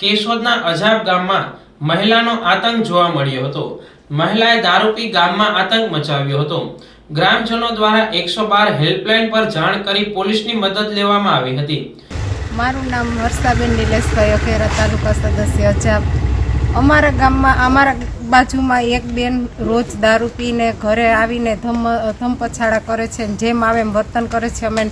કેશોદના અજાબ ગામમાં મહિલાનો આતંક જોવા મળ્યો હતો। મહિલાએ દારૂ પી ગામમાં આતંક મચાવ્યો હતો। ગ્રામજનો દ્વારા 112 હેલ્પલાઇન પર જાણ કરી પોલીસની મદદ લેવામાં આવી હતી। મારું નામ હર્ષાબેન નિલેશભાઈ અખેરા, તાલુકા સદસ્ય અજાબ। અમારા ગામમાં અમારા બાજુમાં એક બેન રોજ દારૂ પીને ઘરે આવીને ધમપછાડા કરે છે, જેમ આવે એમ વર્તન કરે છે। અમે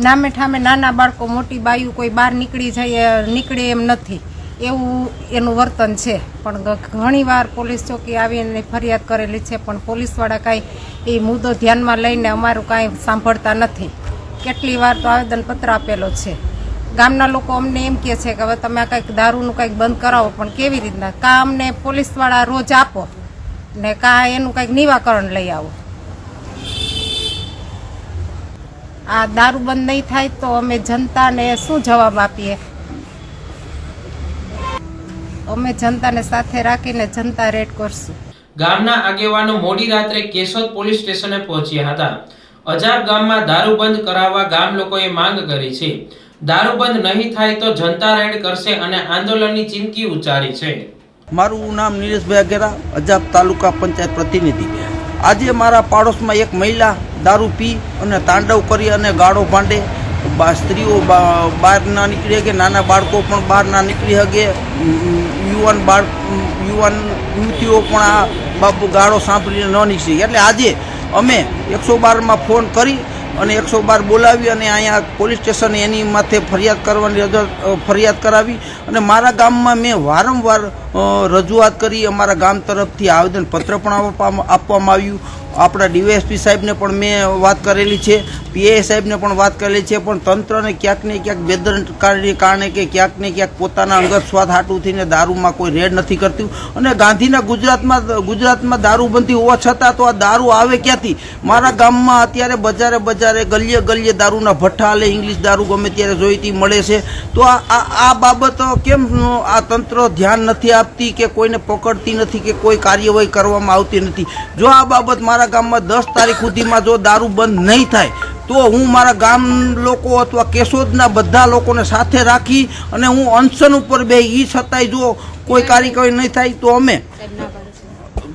નામે ઠામે નાના બાળકો, મોટી બાયું કોઈ બહાર નીકળે એમ નથી, એવું એનું વર્તન છે। પણ ઘણીવાર પોલીસ ચોકી આવીને ફરિયાદ કરેલી છે, પણ પોલીસવાળા કાંઈ એ મુદ્દો ધ્યાનમાં લઈને અમારું કાંઈ સાંભળતા નથી। કેટલી વાર તો આવેદનપત્ર આપેલો છે। ગામના લોકો અમને એમ કહે છે કે હવે તમે આ કંઈક દારૂનું કંઈક બંધ કરાવો, પણ કેવી રીતના? કાં અમને પોલીસવાળા રોજ આપો ને કાં એનું કંઈક નિવાકરણ લઈ આવો। આ દારૂ બંધ નહીં થાય તો અમે જનતાને શું જવાબ આપીએ? અમે જનતાને સાથે રાખીને જનતા રેડ કરશું। ગામના આગેવાનો મોડી રાત્રે કેશોદ પોલીસ સ્ટેશને પહોંચ્યા હતા। અજાબ ગામમાં દારૂ બંધ કરાવવા ગામ લોકોએ માંગ કરી છે। દારૂ બંધ નહીં થાય તો જનતા રેડ કરશે અને આંદોલનની ચીમકી ઉચ્ચારી છે। મારું નામ નિલેશભાઈ અખેરા, અજાબ તાલુકા પંચાયત પ્રતિનિધિ। આજે મારા પાડોશમાં એક મહિલા દારૂ પી અને તાંડવ કરી અને ગાળો ભાંડે, સ્ત્રીઓ બહાર ના નીકળી શકે, નાના બાળકો પણ બહાર ના નીકળી શકે, યુવતીઓ પણ આ ગાળો સાંભળીને ન નીકળી। એટલે આજે અમે 112માં ફોન કરી અને 112 બોલાવી અને અહીંયા પોલીસ સ્ટેશન એની માથે ફરિયાદ કરાવી અને મારા ગામમાં મેં વારંવાર રજૂઆત કરી। અમારા ગામ તરફથી આવેદનપત્ર પણ આપવામાં આવ્યું। આપણા ડીવાયએસપી સાહેબને પણ મેં વાત કરેલી છે, પીઆઈ સાહેબને પણ વાત કરેલી છે, પણ તંત્રને ક્યાંક ને ક્યાંક બેદરકારીને કારણે કે ક્યાંક ને ક્યાંક પોતાના અંગત સ્વાદ હાટું થઈને દારૂમાં કોઈ રેડ નથી કરતું। અને ગાંધીના ગુજરાતમાં દારૂબંધી હોવા છતાં તો આ દારૂ આવે ક્યાંથી? મારા ગામમાં અત્યારે બજારે ગલીએ દારૂના ભઠ્ઠા હાલે, ઇંગ્લિશ દારૂ ગમે ત્યારે જોઈતી મળે છે। તો આ બાબત કેમ આ તંત્ર ધ્યાન નથી આપતી કે કોઈને પકડતી નથી કે કોઈ કાર્યવાહી કરવામાં આવતી નથી? જો આ બાબત મારા ગામમાં 10 તારીખ સુધીમાં જો દારૂ બંધ નહીં થાય તો હું મારા ગામ લોકો અથવા કેશોદના બધા લોકોને સાથે રાખી અને હું અનશન ઉપર બેસી, છતાંય જો કોઈ કાર્યવાહી નહીં થાય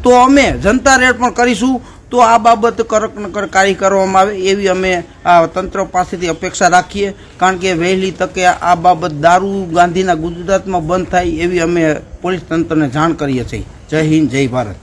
તો અમે જનતા રેડ પણ કરીશું। તો આ બાબત કડક કાર્ય કરવામાં આવે એવી અમે આ તંત્ર પાસેથી અપેક્ષા રાખીએ, કારણ કે વહેલી તકે આ બાબત દારૂ ગાંધીના ગુજરાતમાં બંધ થાય એવી અમે પોલીસ તંત્રને જાણ કરીએ છીએ। જય હિન્દ, જય ભારત।